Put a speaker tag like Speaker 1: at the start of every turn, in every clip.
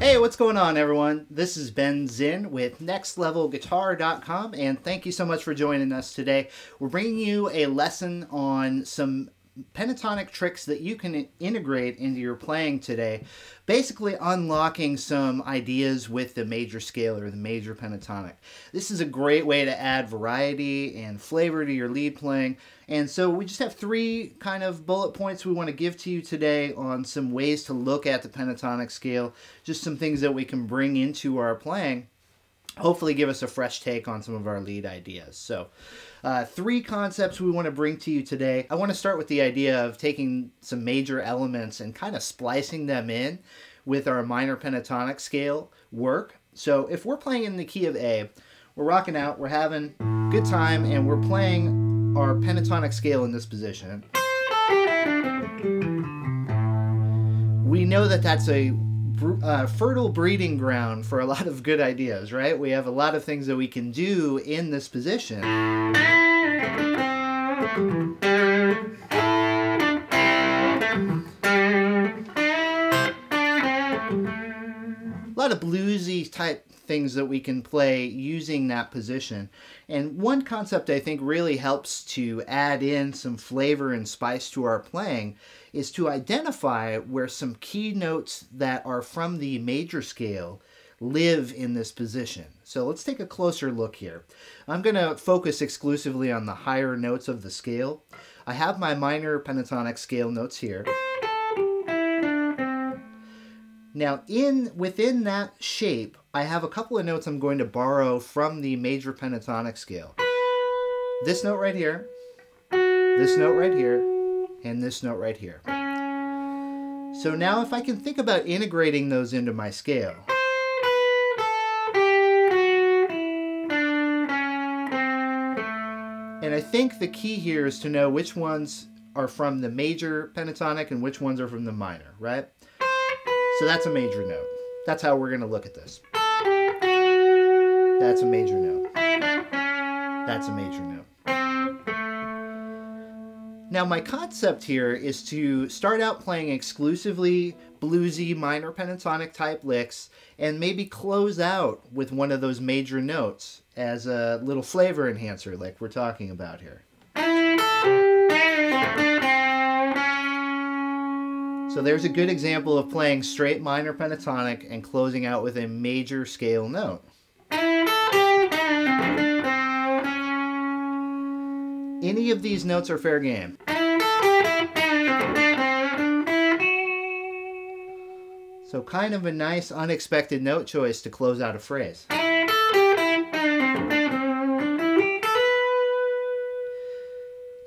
Speaker 1: Hey, what's going on, everyone? This is Ben Zinn with nextlevelguitar.com, and thank you so much for joining us today. We're bringing you a lesson on some pentatonic tricks that you can integrate into your playing today, basically unlocking some ideas with the major scale or the major pentatonic. This is a great way to add variety and flavor to your lead playing, and so we just have three kind of bullet points we want to give to you today on some ways to look at the pentatonic scale, just some things that we can bring into our playing, hopefully give us a fresh take on some of our lead ideas. So three concepts we want to bring to you today. I want to start with the idea of taking some major elements and kind of splicing them in with our minor pentatonic scale work. So if we're playing in the key of A, we're rocking out, we're having a good time, and we're playing our pentatonic scale in this position. We know that that's a fertile breeding ground for a lot of good ideas, right? We have a lot of things that we can do in this position. A lot of bluesy type things that we can play using that position. And one concept I think really helps to add in some flavor and spice to our playing is to identify where some key notes that are from the major scale live in this position. So let's take a closer look here. I'm going to focus exclusively on the higher notes of the scale. I have my minor pentatonic scale notes here. Now within that shape, I have a couple of notes I'm going to borrow from the major pentatonic scale. This note right here, this note right here, and this note right here. So now if I can think about integrating those into my scale. And I think the key here is to know which ones are from the major pentatonic and which ones are from the minor, right? So that's a major note. That's how we're going to look at this. That's a major note. That's a major note. Now my concept here is to start out playing exclusively bluesy minor pentatonic type licks and maybe close out with one of those major notes as a little flavor enhancer like we're talking about here. So there's a good example of playing straight minor pentatonic and closing out with a major scale note. Any of these notes are fair game. So kind of a nice unexpected note choice to close out a phrase.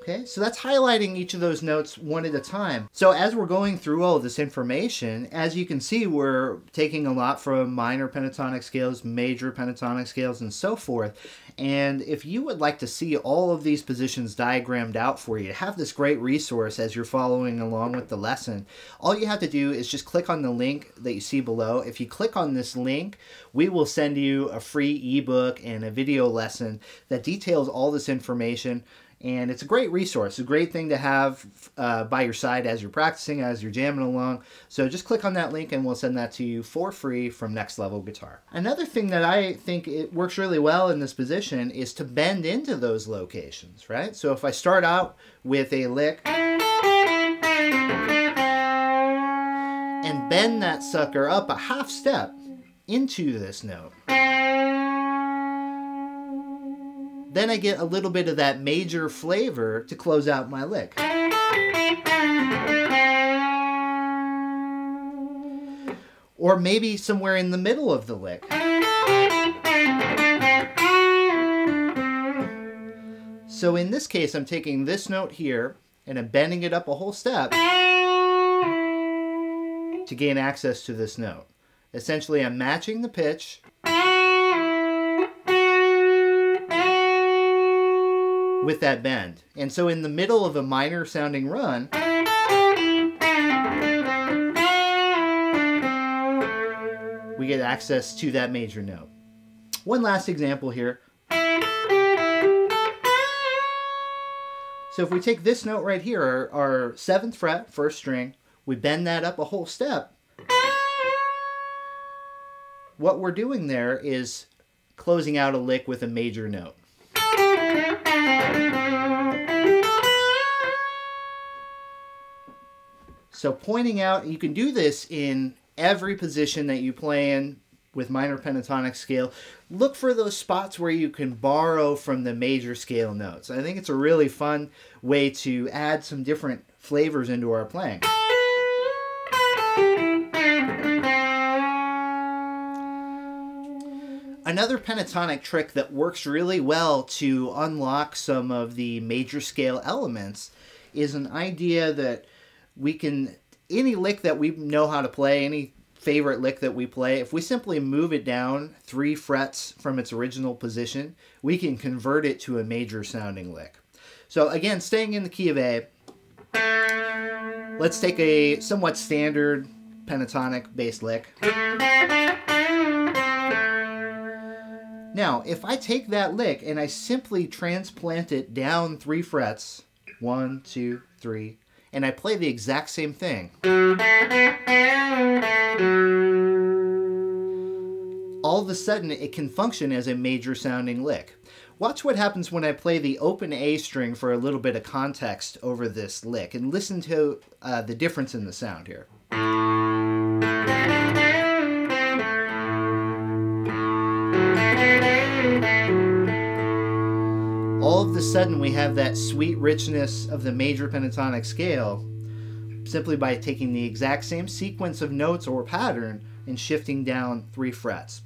Speaker 1: Okay, so that's highlighting each of those notes one at a time. So as we're going through all of this information, as you can see, we're taking a lot from minor pentatonic scales, major pentatonic scales, and so forth. And if you would like to see all of these positions diagrammed out for you, have this great resource as you're following along with the lesson, all you have to do is just click on the link that you see below. If you click on this link, we will send you a free ebook and a video lesson that details all this information. And it's a great resource, a great thing to have by your side as you're practicing, as you're jamming along. So just click on that link and we'll send that to you for free from Next Level Guitar. Another thing that I think it works really well in this position is to bend into those locations, right? So if I start out with a lick and bend that sucker up a half step into this note, then I get a little bit of that major flavor to close out my lick. Or maybe somewhere in the middle of the lick. So in this case, I'm taking this note here and I'm bending it up a whole step to gain access to this note. Essentially, I'm matching the pitch with that bend. And so in the middle of a minor sounding run, we get access to that major note. One last example here. So if we take this note right here, our 7th fret, 1st string, we bend that up a whole step. What we're doing there is closing out a lick with a major note. So pointing out, you can do this in every position that you play in with minor pentatonic scale. Look for those spots where you can borrow from the major scale notes. I think it's a really fun way to add some different flavors into our playing. Another pentatonic trick that works really well to unlock some of the major scale elements is an idea that we can, any lick that we know how to play, any favorite lick that we play, if we simply move it down 3 frets from its original position, we can convert it to a major sounding lick. So again, staying in the key of A, let's take a somewhat standard pentatonic bass lick. Now, if I take that lick and I simply transplant it down 3 frets, 1, 2, 3, and I play the exact same thing, all of a sudden it can function as a major sounding lick. Watch what happens when I play the open A string for a little bit of context over this lick, and listen to the difference in the sound here. All of a sudden we have that sweet richness of the major pentatonic scale simply by taking the exact same sequence of notes or pattern and shifting down 3 frets.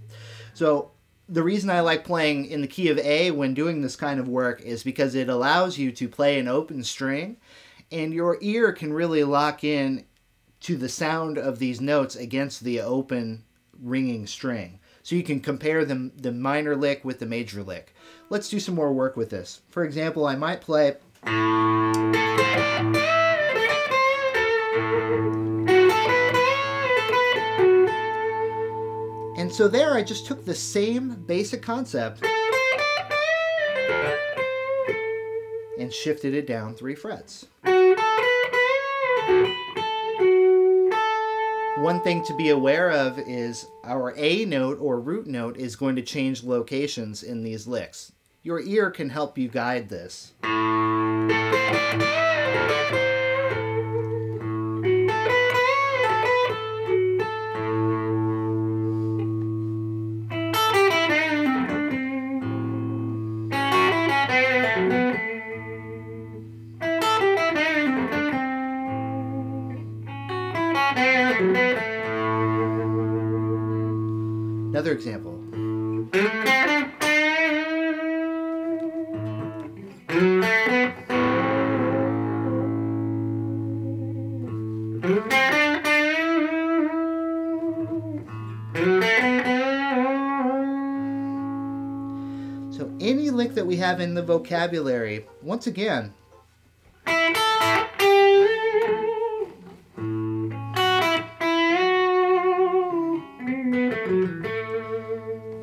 Speaker 1: So the reason I like playing in the key of A when doing this kind of work is because it allows you to play an open string and your ear can really lock in to the sound of these notes against the open ringing string. So you can compare the minor lick with the major lick. Let's do some more work with this. For example, I might play and so there I just took the same basic concept and shifted it down 3 frets. One thing to be aware of is our A note or root note is going to change locations in these licks. Your ear can help you guide this. Another example. So any lick that we have in the vocabulary, once again,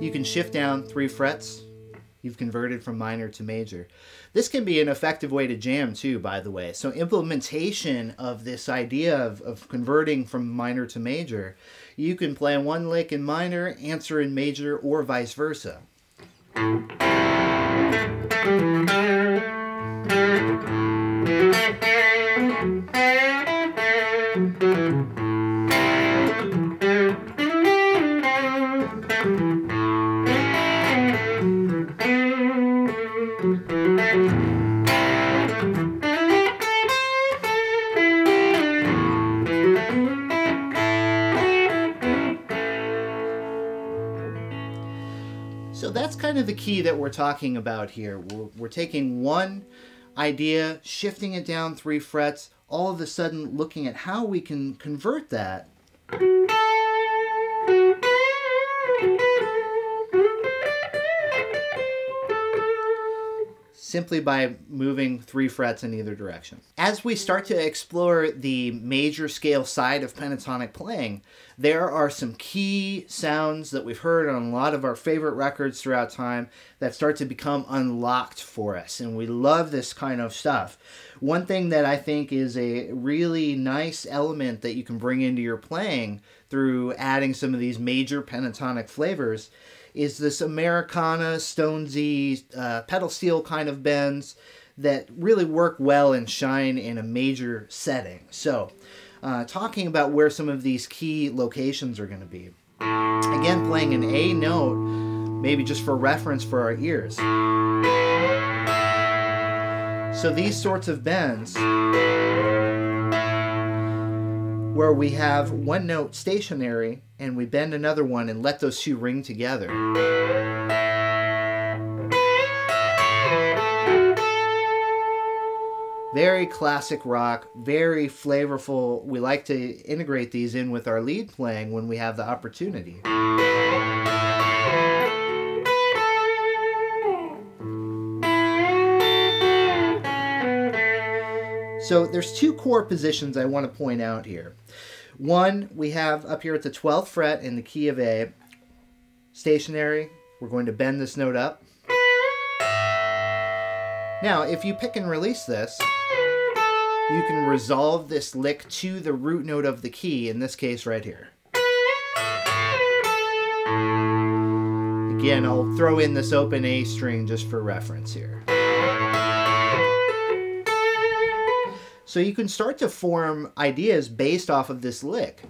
Speaker 1: you can shift down 3 frets. You've converted from minor to major. This can be an effective way to jam too, by the way. So implementation of this idea of converting from minor to major, you can play one lick in minor, answer in major, or vice versa. So that's kind of the key that we're talking about here. We're taking one idea, shifting it down 3 frets, all of a sudden looking at how we can convert that simply by moving 3 frets in either direction. As we start to explore the major scale side of pentatonic playing, there are some key sounds that we've heard on a lot of our favorite records throughout time that start to become unlocked for us, and we love this kind of stuff. One thing that I think is a really nice element that you can bring into your playing through adding some of these major pentatonic flavors is this Americana, Stonesy, pedal steel kind of bends that really work well and shine in a major setting. So, talking about where some of these key locations are going to be. Again, playing an A note, maybe just for reference for our ears. So these sorts of bends, where we have one note stationary and we bend another one and let those two ring together. Very classic rock, very flavorful. We like to integrate these in with our lead playing when we have the opportunity. So there's 2 core positions I want to point out here. One, we have up here at the 12th fret in the key of A, stationary. We're going to bend this note up. Now, if you pick and release this, you can resolve this lick to the root note of the key, in this case right here. Again, I'll throw in this open A string just for reference here. So you can start to form ideas based off of this lick.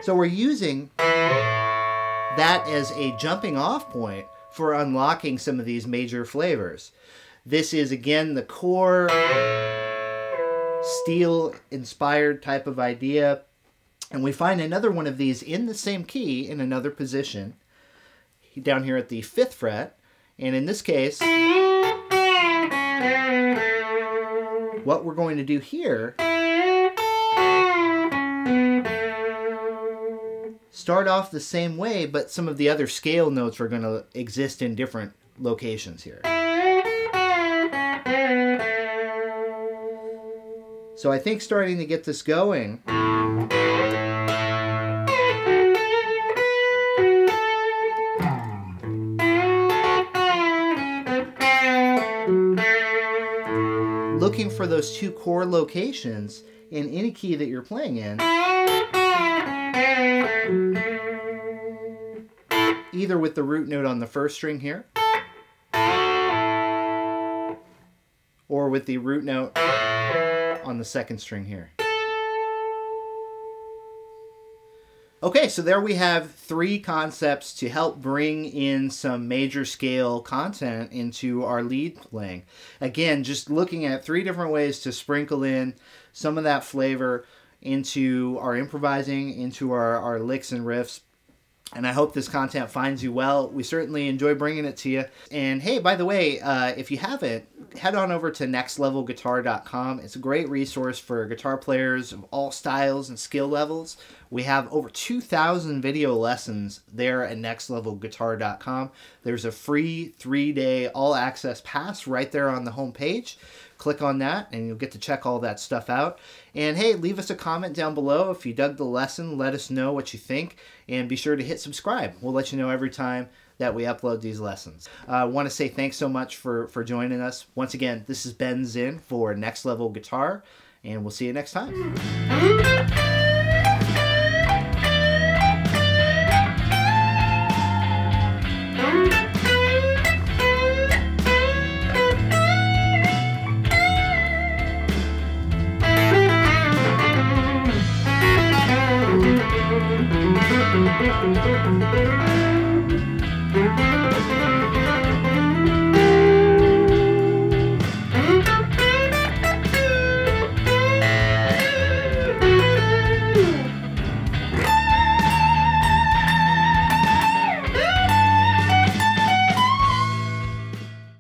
Speaker 1: So we're using that as a jumping off point for unlocking some of these major flavors. This is, again, the core steel-inspired type of idea. And we find another one of these in the same key in another position, down here at the 5th fret. And in this case, what we're going to do here, start off the same way, but some of the other scale notes are going to exist in different locations here. So I think starting to get this going, looking for those 2 core locations in any key that you're playing in, either with the root note on the 1st string here, or with the root note on the 2nd string here. Okay, so there we have 3 concepts to help bring in some major scale content into our lead playing. Again, just looking at 3 different ways to sprinkle in some of that flavor into our improvising, into our licks and riffs. And I hope this content finds you well. We certainly enjoy bringing it to you. And hey, by the way, if you haven't, head on over to nextlevelguitar.com. It's a great resource for guitar players of all styles and skill levels. We have over 2,000 video lessons there at nextlevelguitar.com. There's a free 3-day all-access pass right there on the home page. Click on that and you'll get to check all that stuff out. And hey, leave us a comment down below if you dug the lesson. Let us know what you think, and be sure to hit subscribe. We'll let you know every time that we upload these lessons. I want to say thanks so much for joining us. Once again, this is Ben Zinn for Next Level Guitar, and we'll see you next time.
Speaker 2: Thank you.